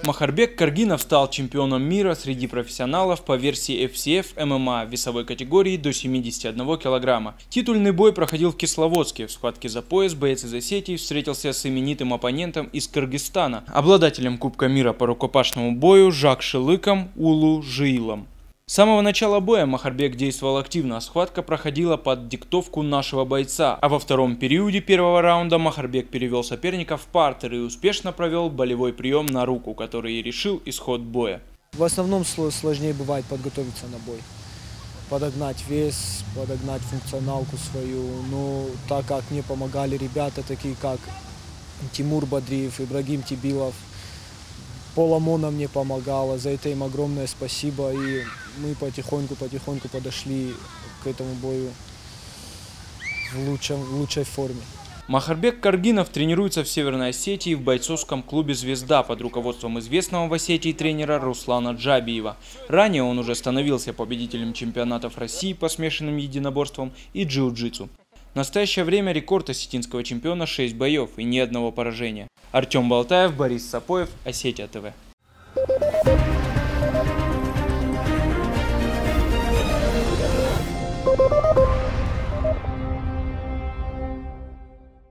Махарбек Каргинов стал чемпионом мира среди профессионалов по версии FCF ММА в весовой категории до 71 килограмма. Титульный бой проходил в Кисловодске. В схватке за пояс боец из Осетии встретился с именитым оппонентом из Кыргызстана, обладателем Кубка мира по рукопашному бою Жакшылыком Улу Жиилом. С самого начала боя Махарбек действовал активно, а схватка проходила под диктовку нашего бойца. А во втором периоде первого раунда Махарбек перевел соперника в партер и успешно провел болевой прием на руку, который и решил исход боя. В основном сложнее бывает подготовиться на бой. Подогнать вес, подогнать функционалку свою. Но так как мне помогали ребята, такие как Тимур Бадриев, Ибрагим Тибилов, Пол Амона мне помогала, за это им огромное спасибо, и мы потихоньку подошли к этому бою в лучшей форме. Махарбек Каргинов тренируется в Северной Осетии в бойцовском клубе «Звезда» под руководством известного в Осетии тренера Руслана Джабиева. Ранее он уже становился победителем чемпионатов России по смешанным единоборствам и джиу-джитсу. В настоящее время рекорд осетинского чемпиона 6 боев и ни одного поражения. Артем Балтаев, Борис Сапоев, Осетия ТВ.